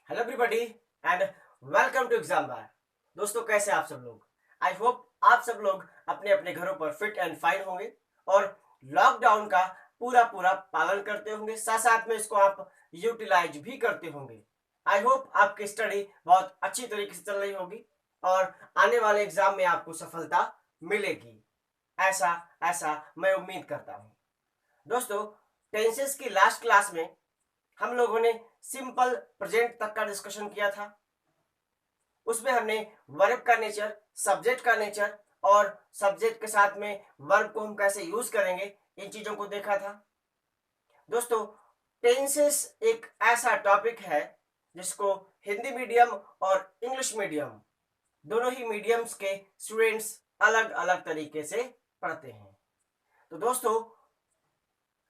Hello everybody and welcome to exam bar. दोस्तों, कैसे आप सब लोग? आई होप आप सब लोग अपने अपने घरों पर फिट एंड फाइन होंगे और लॉकडाउन का पूरा पूरा पालन करते होंगे, साथ साथ में इसको आप यूटिलाइज भी करते होंगे। आई होप आपकी स्टडी बहुत अच्छी तरीके से चल रही होगी और आने वाले एग्जाम में आपको सफलता मिलेगी, ऐसा ऐसा मैं उम्मीद करता हूँ। दोस्तों, टेंसेस की लास्ट क्लास में हम लोगों ने सिंपल प्रेजेंट तक का डिस्कशन किया था। उसमें हमने वर्ब का नेचर, सब्जेक्ट का नेचर और सब्जेक्ट के साथ में वर्ब को हम कैसे यूज करेंगे, इन चीजों को देखा था। दोस्तों, टेंसेस एक ऐसा टॉपिक है जिसको हिंदी मीडियम और इंग्लिश मीडियम दोनों ही मीडियम्स के स्टूडेंट्स अलग अलग तरीके से पढ़ते हैं। तो दोस्तों,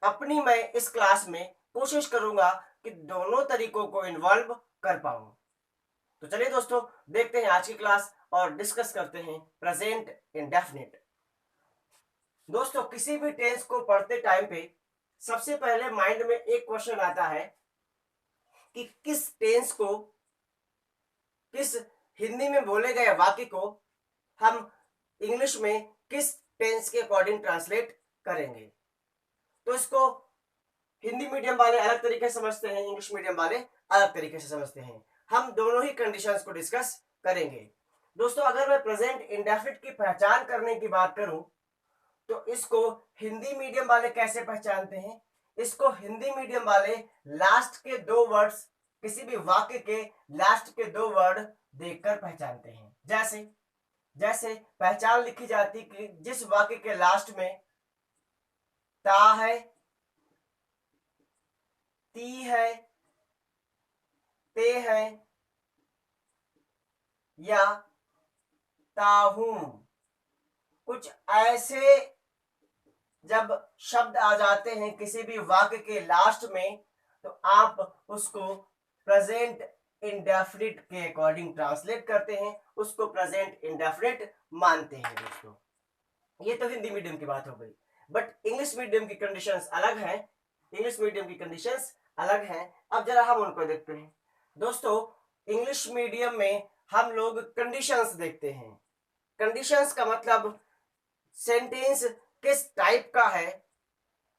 अपनी मैं इस क्लास में कोशिश करूंगा कि दोनों तरीकों को इन्वॉल्व कर पाऊं। तो चलिए दोस्तों, देखते हैं आज की क्लास और डिस्कस करते हैं प्रेजेंट इंडेफिनिट। दोस्तों, किसी भी टेंस को पढ़ते टाइम पे सबसे पहले माइंड में एक क्वेश्चन आता है कि किस टेंस को, किस हिंदी में बोले गए वाक्य को हम इंग्लिश में किस टेंस के अकॉर्डिंग ट्रांसलेट करेंगे। तो इसको हिंदी मीडियम वाले अलग तरीके से समझते हैं, इंग्लिश मीडियम वाले अलग तरीके से समझते हैं। हम दोनों ही कंडीशंस को डिस्कस करेंगे। दोस्तों, अगर मैं प्रेजेंट इंडेफिनिट की पहचान करने की बात करूं तो इसको हिंदी मीडियम वाले कैसे पहचानते हैं? इसको हिंदी मीडियम वाले लास्ट के दो वर्ड्स, किसी भी वाक्य के लास्ट के दो वर्ड देखकर पहचानते हैं। जैसे जैसे पहचान लिखी जाती कि जिस वाक्य के लास्ट में ता है, ती है, ते है या ताहूं, कुछ ऐसे जब शब्द आ जाते हैं किसी भी वाक्य के लास्ट में, तो आप उसको प्रेजेंट इंडेफिनिट के अकॉर्डिंग ट्रांसलेट करते हैं, उसको प्रेजेंट इंडेफिनिट मानते हैं। दोस्तों, ये तो हिंदी मीडियम की बात हो गई, बट इंग्लिश मीडियम की कंडीशंस अलग है। इंग्लिश मीडियम की कंडीशंस अलग हैं। अब जरा हम उनको देखते हैं। दोस्तों, इंग्लिश मीडियम में हम लोग कंडीशंस देखते हैं। कंडीशंस का मतलब सेंटेंस किस टाइप का है,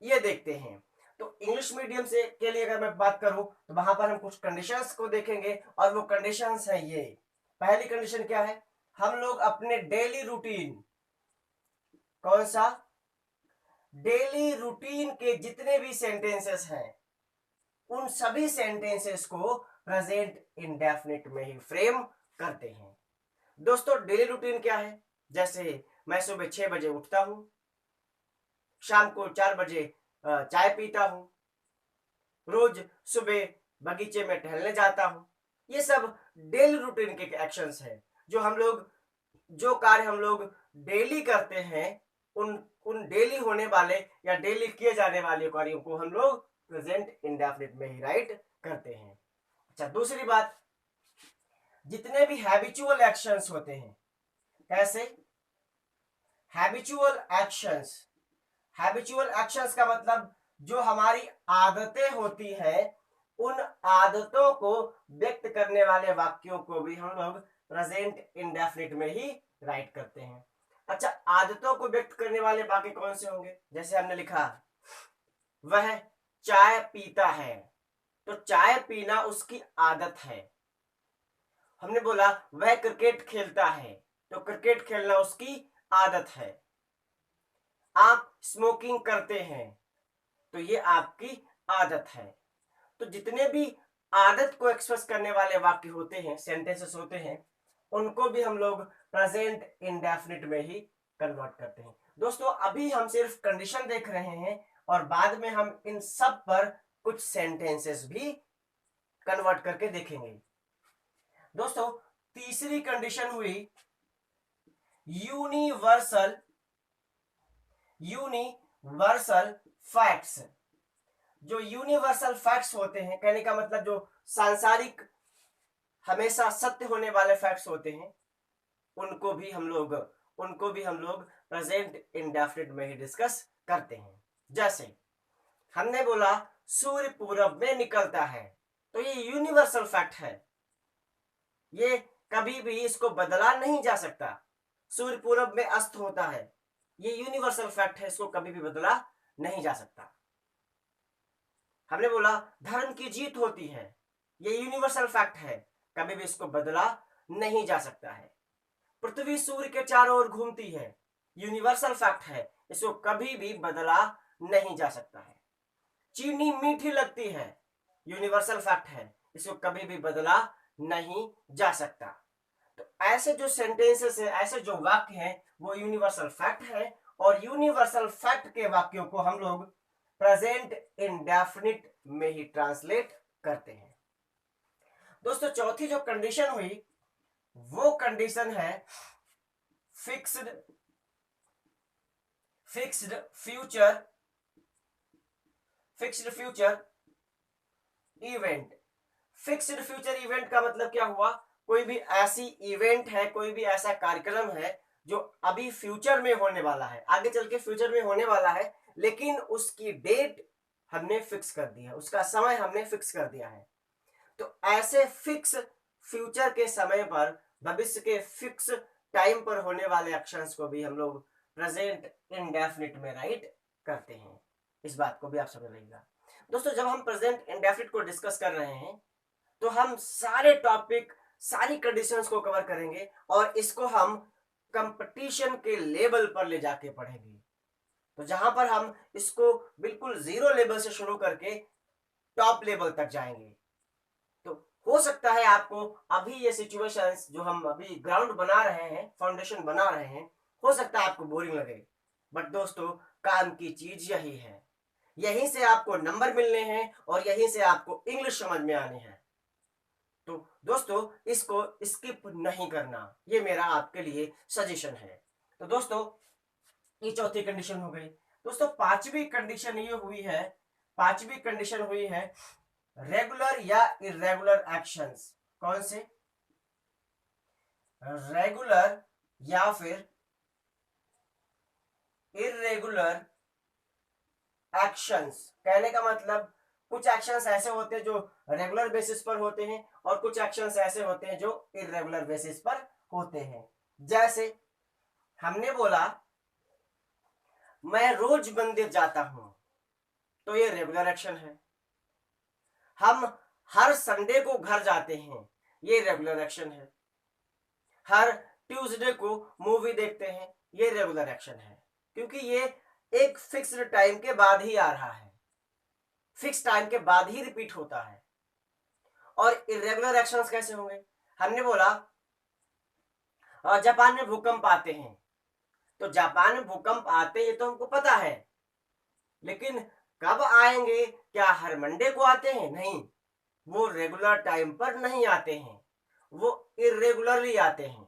ये देखते हैं। तो इंग्लिश मीडियम से के लिए अगर मैं बात करूं तो वहां पर हम कुछ कंडीशंस को देखेंगे और वो कंडीशंस है ये। पहली कंडीशन क्या है? हम लोग अपने डेली रूटीन, कौन सा? डेली रूटीन के जितने भी सेंटेंसेस हैं उन सभी सेंटेंसेस को प्रेजेंट इंडेफिनिट में ही फ्रेम करते हैं। दोस्तों, डेली रूटीन क्या है? जैसे मैं सुबह 6 बजे उठता हूं, शाम को 4 बजे चाय पीता हूं, रोज सुबह बगीचे में टहलने जाता हूं। ये सब डेली रूटीन के एक्शंस हैं जो हम लोग, जो कार्य हम लोग डेली करते हैं, उन उन डेली होने वाले या डेली किए जाने वाले कार्यों को हम लोग प्रेजेंट इंडेफिनिट में ही राइट करते हैं। अच्छा, दूसरी बात, जितने भी हैबिचुअल एक्शंस होते हैं, कैसे? हैबिचुअल एक्शंस, हैबिचुअल एक्शंस का मतलब जो हमारी आदतें होती हैं, उन आदतों को व्यक्त करने वाले वाक्यों को भी हम लोग प्रेजेंट इंडेफिनिट में ही राइट करते हैं। अच्छा, आदतों को व्यक्त करने वाले वाक्य कौन से होंगे? जैसे हमने लिखा वह चाय पीता है, तो चाय पीना उसकी आदत है। हमने बोला वह क्रिकेट खेलता है, तो क्रिकेट खेलना उसकी आदत है। आप स्मोकिंग करते हैं, तो ये आपकी आदत है। तो जितने भी आदत को एक्सप्रेस करने वाले वाक्य होते हैं, सेंटेंसेस होते हैं, उनको भी हम लोग प्रेजेंट इंडेफिनिट में ही कन्वर्ट करते हैं। दोस्तों, अभी हम सिर्फ कंडीशन देख रहे हैं और बाद में हम इन सब पर कुछ सेंटेंसेस भी कन्वर्ट करके देखेंगे। दोस्तों, तीसरी कंडीशन हुई यूनिवर्सल, यूनिवर्सल फैक्ट्स। जो यूनिवर्सल फैक्ट्स होते हैं, कहने का मतलब जो सांसारिक हमेशा सत्य होने वाले फैक्ट्स होते हैं, उनको भी हम लोग प्रेजेंट इंडेफिनिट में ही डिस्कस करते हैं। जैसे हमने बोला सूर्य पूरब में निकलता है, तो ये यूनिवर्सल फैक्ट है। ये कभी भी इसको बदला नहीं जा सकता। सूर्य पूरब में अस्त होता है, ये यूनिवर्सल फैक्ट है, इसको कभी भी बदला नहीं जा सकता। हमने बोला धर्म की जीत होती है, ये यूनिवर्सल फैक्ट है, कभी भी इसको बदला नहीं जा सकता है। पृथ्वी सूर्य के चारों ओर घूमती है, यूनिवर्सल फैक्ट है, इसको कभी भी बदला नहीं जा सकता है। चीनी मीठी लगती है, यूनिवर्सल फैक्ट है, इसको कभी भी बदला नहीं जा सकता। तो ऐसे जो सेंटेंसेस है, ऐसे जो वाक्य हैं, वो यूनिवर्सल फैक्ट है, और यूनिवर्सल फैक्ट के वाक्यों को हम लोग प्रेजेंट इंडेफिनिट में ही ट्रांसलेट करते हैं। दोस्तों चौथी जो कंडीशन हुई वो कंडीशन है fixed future event. Fixed future event का मतलब क्या हुआ? कोई भी ऐसी इवेंट है, कोई भी ऐसा कार्यक्रम है जो अभी फ्यूचर में होने वाला है, आगे चल के फ्यूचर में होने वाला है, लेकिन उसकी डेट हमने फिक्स कर दी है, उसका समय हमने फिक्स कर दिया है। तो ऐसे फिक्स फ्यूचर के समय पर, भविष्य के फिक्स टाइम पर होने वाले एक्शंस को भी हम लोग प्रेजेंट इंडेफिनिट में राइट करते हैं। इस बात को भी आप समझ लीजिएगा। दोस्तों जब हम प्रेजेंट इंडेफिनिट को डिस्कस कर रहे हैं तो हम सारे टॉपिक, सारी कंडीशंस को कवर करेंगे और इसको हम कंपटीशन के लेवल पर ले जाके पढ़ेंगे। तो जहां पर हम इसको बिल्कुल जीरो लेवल से शुरू करके टॉप लेवल तक जाएंगे। तो हो सकता है आपको अभी ये सिचुएशंस जो हम अभी ग्राउंड बना रहे हैं, फाउंडेशन बना रहे हैं, हो सकता है आपको बोरिंग लगे, बट दोस्तों काम की चीज यही है, यहीं से आपको नंबर मिलने हैं और यहीं से आपको इंग्लिश समझ में आनी है। तो दोस्तों इसको स्किप नहीं करना, ये मेरा आपके लिए सजेशन है। तो दोस्तों ये चौथी कंडीशन हो गई। दोस्तों पांचवी कंडीशन ये हुई है, पांचवी कंडीशन हुई है रेगुलर या इरेगुलर एक्शंस। कौन से? रेगुलर या फिर इरेगुलर एक्शंस। कहने का मतलब कुछ एक्शंस ऐसे होते हैं जो रेगुलर बेसिस पर होते हैं और कुछ एक्शंस ऐसे होते हैं जो इरेगुलर बेसिस पर होते हैं। जैसे हमने बोला मैं रोज मंदिर जाता हूं, तो ये रेगुलर एक्शन है। हम हर संडे को घर जाते हैं, ये रेगुलर एक्शन है। हर ट्यूसडे को मूवी देखते हैं, ये रेगुलर एक्शन है, क्योंकि ये एक फिक्स्ड टाइम के बाद ही आ रहा है, फिक्स टाइम के बाद ही रिपीट होता है। और इरेगुलर एक्शंस कैसे होंगे? हमने बोला जापान में भूकंप आते हैं, तो जापान में भूकंप आते हैं तो हमको पता है, लेकिन कब आएंगे? क्या हर मंडे को आते हैं? नहीं, वो रेगुलर टाइम पर नहीं आते हैं, वो इरेगुलरली आते हैं।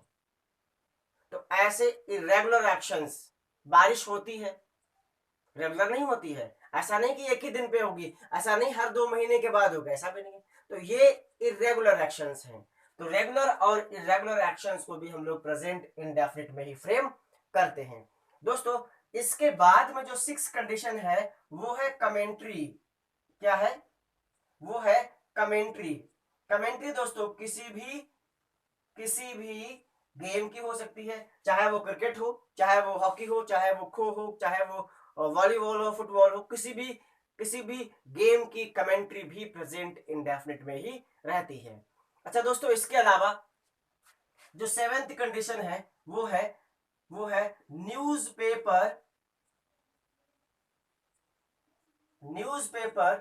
तो ऐसे इरेगुलर एक्शंस, बारिश होती है, रेगुलर नहीं होती है, ऐसा नहीं कि एक ही दिन पे होगी, ऐसा नहीं हर 2 महीने के बाद होगा, ऐसा भी नहीं। तो ये इरेगुलर एक्शंस हैं। तो रेगुलर और इरेगुलर एक्शंस को भी हम लोग प्रेजेंट इंडेफिनिट में ही फ्रेम करते हैं। दोस्तों इसके बाद में जो 6 कंडीशन है वो है कमेंट्री। क्या है? वो है कमेंट्री। कमेंट्री दोस्तों किसी भी गेम की हो सकती है, चाहे वो क्रिकेट हो, चाहे वो हॉकी हो, चाहे वो खो हो, चाहे वो वॉलीबॉल हो, फुटबॉल हो, किसी भी गेम की कमेंट्री भी प्रेजेंट इंडेफिनिट में ही रहती है। अच्छा दोस्तों इसके अलावा जो 7th कंडीशन है वो है न्यूज़पेपर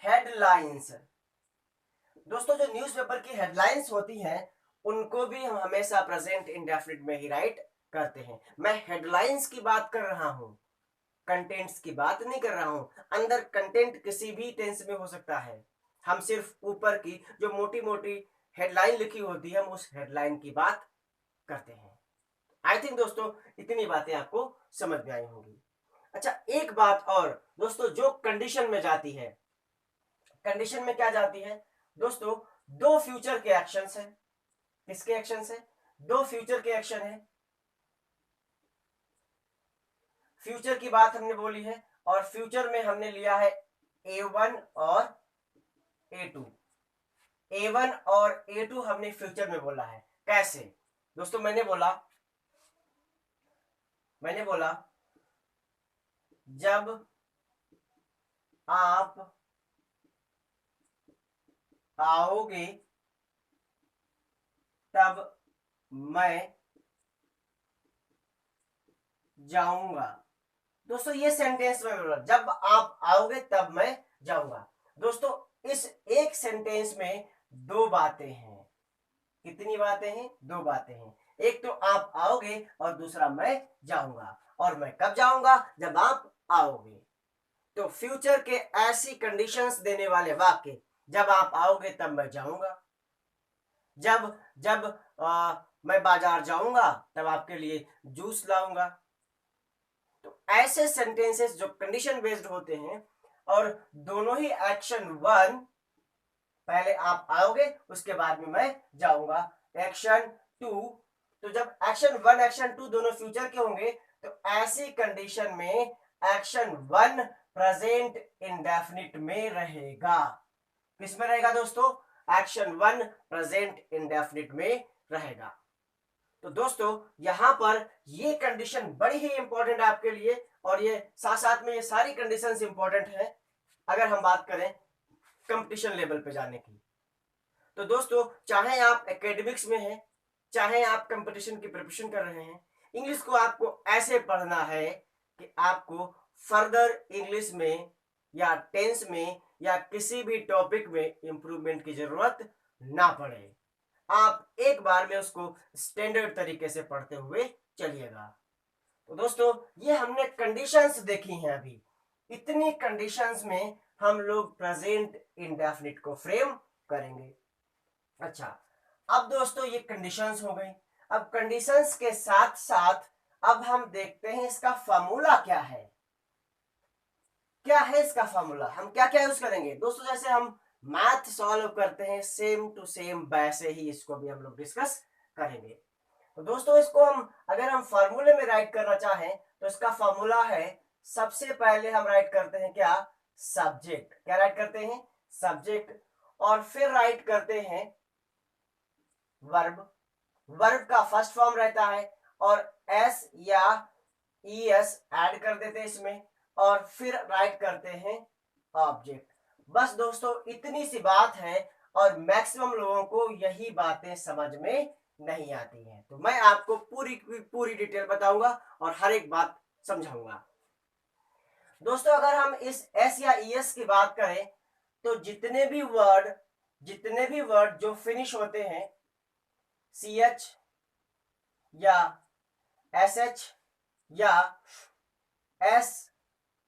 हेडलाइंस। दोस्तों जो न्यूज़पेपर की हेडलाइंस होती हैं उनको भी हम हमेशा प्रेजेंट इंडेफिनिट में ही राइट करते हैं। मैं हेडलाइंस की बात कर रहा हूं, कंटेंट्स की बात नहीं कर रहा हूं। अंदर कंटेंट किसी भी टेंस में हो सकता है, हम सिर्फ ऊपर की जो मोटी मोटी हेडलाइन लिखी होती है हम उस हेडलाइन की बात करते हैं। आई थिंक दोस्तों इतनी बातें आपको समझ में आई होंगी। अच्छा एक बात और दोस्तों, जो कंडीशन में जाती है, कंडीशन में क्या जाती है दोस्तों? 2 फ्यूचर के एक्शंस हैं। किसके एक्शंस है? 2 फ्यूचर के एक्शन है। फ्यूचर की बात हमने बोली है और फ्यूचर में हमने लिया है A1 और A2। A1 और A2 हमने फ्यूचर में बोला है। कैसे दोस्तों? मैंने बोला जब आप आओगे तब मैं जाऊंगा। दोस्तों ये सेंटेंस में बोला, जब आप आओगे तब मैं जाऊंगा। दोस्तों इस एक सेंटेंस में दो बातें हैं। कितनी बातें हैं? दो बातें हैं। एक तो आप आओगे और दूसरा मैं जाऊंगा। और मैं कब जाऊंगा? जब आप आओगे। तो फ्यूचर के ऐसी कंडीशंस देने वाले वाक्य, जब आप आओगे तब मैं जाऊंगा, जब जब मैं बाजार जाऊंगा तब आपके लिए जूस लाऊंगा। तो ऐसे सेंटेंसेस जो कंडीशन बेस्ड होते हैं और दोनों ही एक्शन वन, पहले आप आओगे उसके बाद में मैं जाऊंगा, एक्शन टू। तो जब एक्शन वन एक्शन टू दोनों फ्यूचर के होंगे तो ऐसी कंडीशन में एक्शन वन प्रेजेंट इंडेफिनिट में रहेगा। किस में रहेगा दोस्तों? एक्शन वन प्रेजेंट इंडेफिनिट में रहेगा। तो दोस्तों यहां पर ये कंडीशन बड़ी ही इंपॉर्टेंट है आपके लिए, और ये साथ साथ में ये सारी कंडीशंस इंपॉर्टेंट है अगर हम बात करें कंपटीशन लेवल पे जाने की। तो दोस्तों चाहे आप एकेडमिक्स में हैं, चाहे आप कंपटीशन की प्रिपरेशन कर रहे हैं, इंग्लिश को आपको ऐसे पढ़ना है कि आपको फर्दर इंग्लिश में या टेंस में या किसी भी टॉपिक में इंप्रूवमेंट की जरूरत ना पड़े। आप एक बार में उसको स्टैंडर्ड तरीके से पढ़ते हुए चलिएगा। तो दोस्तों ये हमने कंडीशंस देखी हैं। अभी इतनी कंडीशंस में हम लोग प्रेजेंट इंडेफिनिट को फ्रेम करेंगे। अच्छा, अब दोस्तों ये कंडीशंस हो गई। अब कंडीशंस के साथ साथ अब हम देखते हैं इसका फॉर्मूला क्या है। क्या है इसका फॉर्मूला? हम क्या क्या यूज करेंगे दोस्तों? जैसे हम मैथ सॉल्व करते हैं सेम टू सेम, वैसे ही इसको भी हम लोग डिस्कस करेंगे। तो दोस्तों इसको हम अगर हम फॉर्मूले में राइट करना चाहें तो इसका फॉर्मूला है, सबसे पहले हम राइट करते हैं क्या? सब्जेक्ट। क्या राइट करते हैं? सब्जेक्ट। और फिर राइट करते हैं वर्ब। वर्ब का फर्स्ट फॉर्म रहता है और एस या ईएस ऐड कर देते हैं इसमें, और फिर राइट करते हैं ऑब्जेक्ट। बस दोस्तों इतनी सी बात है, और मैक्सिमम लोगों को यही बातें समझ में नहीं आती हैं। तो मैं आपको पूरी पूरी डिटेल बताऊंगा और हर एक बात समझाऊंगा। दोस्तों अगर हम इस एस या ईएस की बात करें तो जितने भी वर्ड जो फिनिश होते हैं सी एच या एस एच या एस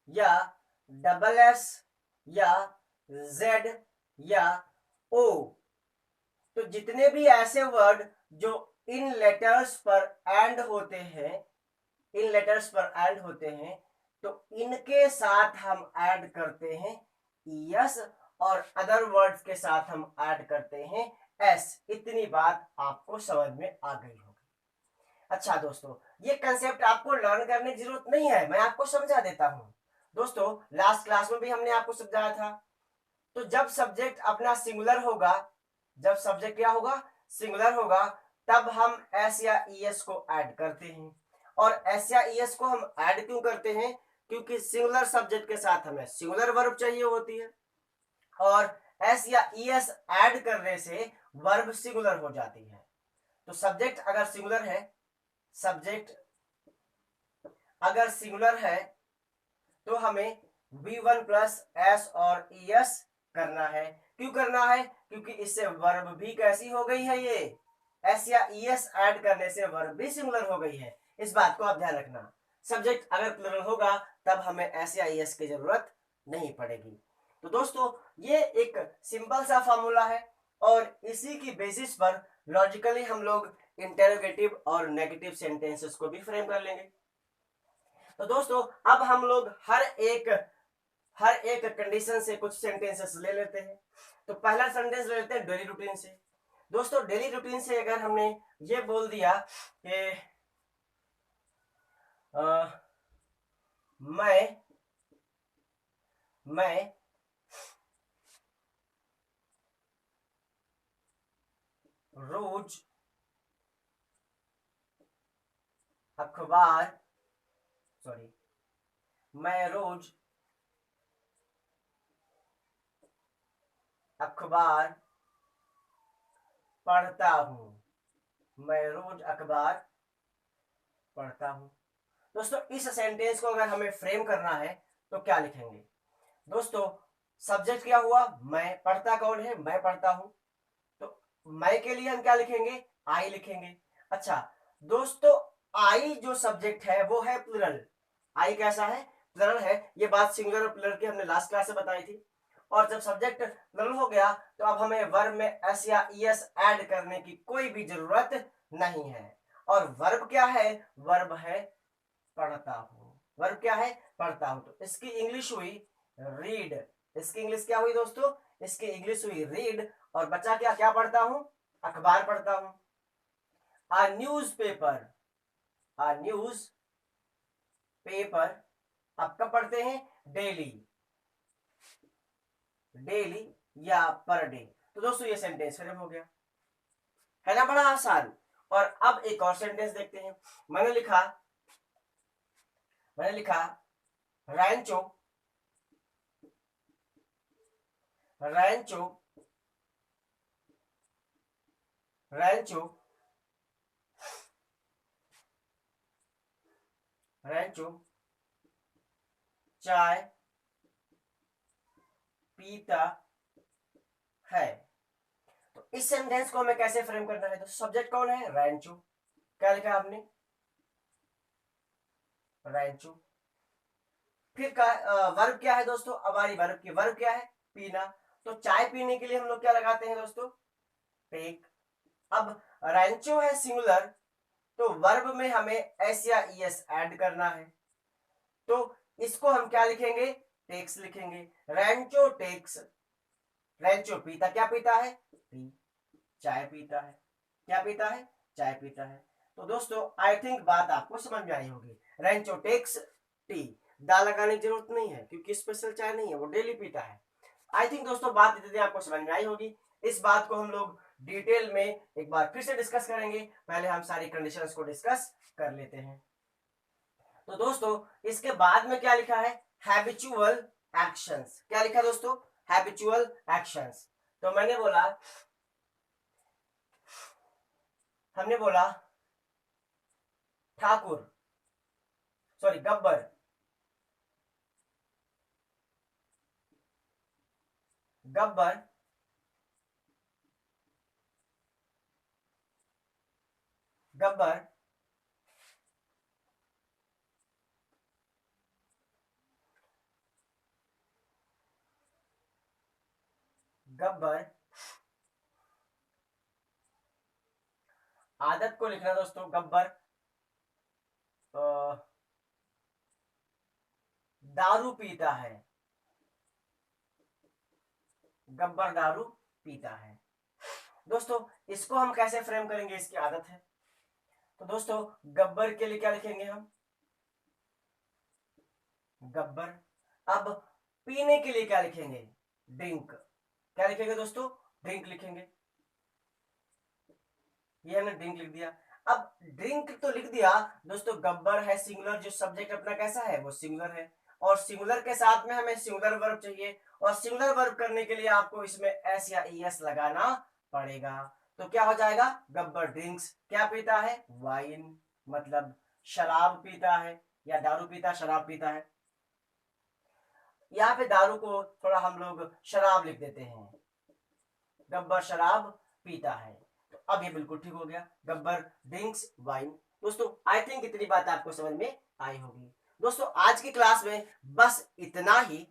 या डबल एस या जेड या ओ, तो जितने भी ऐसे वर्ड जो इन लेटर्स पर एंड होते हैं, तो इनके साथ हम ऐड करते हैं यस, और अदर वर्ड्स के साथ हम ऐड करते हैं एस। इतनी बात आपको समझ में आ गई होगी। अच्छा दोस्तों ये कंसेप्ट आपको लर्न करने की जरूरत नहीं है, मैं आपको समझा देता हूं। दोस्तों लास्ट क्लास में भी हमने आपको समझाया था, तो जब सब्जेक्ट अपना सिंगुलर होगा, जब सब्जेक्ट क्या होगा? सिंगुलर होगा, तब हम एस या ईएस को ऐड करते हैं। और एस या ईएस को हम ऐड क्यों करते हैं? क्योंकि सिंगुलर सब्जेक्ट के साथ हमें सिंगुलर वर्ब चाहिए होती है, और एस या ईएस ऐड करने से वर्ब सिंगुलर हो जाती है। तो सब्जेक्ट अगर सिंगुलर है तो हमें V1 प्लस एस और ES करना है। क्यों करना है? क्योंकि इससे वर्ब भी कैसी हो गई है? ये एस या ES ऐड करने से वर्ब भी सिंगुलर हो गई है। इस बात को आप ध्यान रखना। सब्जेक्ट अगर प्लुरल होगा तब हमें एस या ES की जरूरत नहीं पड़ेगी। तो दोस्तों ये एक सिंपल सा फॉर्मूला है, और इसी की बेसिस पर लॉजिकली हम लोग इंटेरोगेटिव और नेगेटिव सेंटेंसेस को भी फ्रेम कर लेंगे। तो दोस्तों अब हम लोग हर एक कंडीशन से कुछ सेंटेंसेस ले लेते हैं। तो पहला सेंटेंस ले लेते हैं डेली रूटीन से। दोस्तों डेली रूटीन से अगर हमने ये बोल दिया कि मैं रोज अखबार, सॉरी, मैं रोज अखबार पढ़ता हूं, मैं रोज अखबार पढ़ता हूं। दोस्तों इस सेंटेंस को अगर हमें फ्रेम करना है तो क्या लिखेंगे दोस्तों? सब्जेक्ट क्या हुआ? मैं। पढ़ता कौन है? मैं पढ़ता हूं। तो मैं के लिए हम क्या लिखेंगे? आई लिखेंगे। अच्छा दोस्तों, आई जो सब्जेक्ट है वो है प्लुरल। आई कैसा है? प्लुरल है। ये बात सिंगुलर और प्लुरल की हमने लास्ट क्लास में बताई थी। और जब सब्जेक्ट प्लुरल हो गया तो अब हमें वर्ब में एस या ईएस ऐड करने की कोई भी जरूरत नहीं है। और वर्ब क्या है? वर्ब है पढ़ता हूं। वर्ब क्या है? पढ़ता हूं। तो इसकी इंग्लिश हुई रीड। इसकी इंग्लिश क्या हुई दोस्तों? इसकी इंग्लिश हुई रीड। और बच्चा क्या क्या पढ़ता हूं? अखबार पढ़ता हूं। आ न्यूज पेपर, आ न्यूज पेपर आप कब पढ़ते हैं? डेली, डेली या पर डे। तो दोस्तों ये सेंटेंस फ्रेम हो गया, है ना? बड़ा आसान। और अब एक और सेंटेंस देखते हैं। मैंने लिखा रैंचो, रैंचो, रैंचो, रैंचो चाय पीता है। तो इस सेंटेंस को हमें कैसे फ्रेम करना है? तो सब्जेक्ट कौन है? रैंचो। क्या लिखा आपने? रैंचो। फिर का वर्ब क्या है दोस्तों? हमारी वर्ब की वर्ब क्या है? पीना। तो चाय पीने के लिए हम लोग क्या लगाते हैं दोस्तों? टेक। अब रैंचो है सिंगुलर, तो वर्ब में हमें एस या ईएस ऐड करना है। तो इसको हम क्या लिखेंगे? टेक्स लिखेंगे। रैंचो टेक्स, रैंचो पीता, क्या पीता है? टी। चाय पीता है। क्या पीता है? चाय पीता है। तो दोस्तों आई थिंक बात आपको समझ में आई होगी। रैंचो टेक्स टी, दा लगाने की जरूरत नहीं है क्योंकि स्पेशल चाय नहीं है, वो डेली पीता है। आई थिंक दोस्तों बात इतनी आपको समझ में आई होगी। इस बात को हम लोग डिटेल में एक बार फिर से डिस्कस करेंगे। पहले हम सारी कंडीशंस को डिस्कस कर लेते हैं। तो दोस्तों इसके बाद में क्या लिखा है? Habitual actions. क्या लिखा दोस्तों? Habitual actions. तो हमने बोला ठाकुर, सॉरी गब्बर, गब्बर गब्बर गब्बर आदत को लिखना दोस्तों, गब्बर दारू पीता है, गब्बर दारू पीता है। दोस्तों इसको हम कैसे फ्रेम करेंगे? इसकी आदत है। तो दोस्तों गब्बर के लिए क्या लिखेंगे हम? गब्बर। अब पीने के लिए क्या लिखेंगे? ड्रिंक। क्या लिखेंगे दोस्तों? ड्रिंक लिखेंगे। ये हमने ड्रिंक लिख दिया। अब ड्रिंक तो लिख दिया दोस्तों, गब्बर है सिंगुलर, जो सब्जेक्ट अपना कैसा है? वो सिंगुलर है। और सिंगुलर के साथ में हमें सिंगुलर वर्ब चाहिए, और सिंगुलर वर्ब करने के लिए आपको इसमें एस या ईएस लगाना पड़ेगा। तो क्या हो जाएगा? गब्बर ड्रिंक्स क्या पीता है? वाइन, मतलब शराब पीता है, या दारू पीता, शराब पीता है। यहाँ पे दारू को थोड़ा हम लोग शराब लिख देते हैं, गब्बर शराब पीता है। तो अब ये बिल्कुल ठीक हो गया, गब्बर ड्रिंक्स वाइन। दोस्तों आई थिंक इतनी बात आपको समझ में आई होगी। दोस्तों आज की क्लास में बस इतना ही।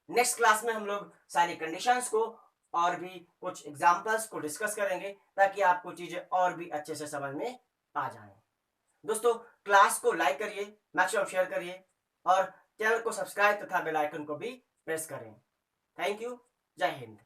नेक्स्ट क्लास में हम लोग सारी कंडीशंस को और भी कुछ एग्जांपल्स को डिस्कस करेंगे, ताकि आपको चीजें और भी अच्छे से समझ में आ जाए। दोस्तों क्लास को लाइक करिए, मैक्सिमम शेयर करिए, और चैनल को सब्सक्राइब तथा बेल आइकन को भी प्रेस करें। Thank you. जय हिंद।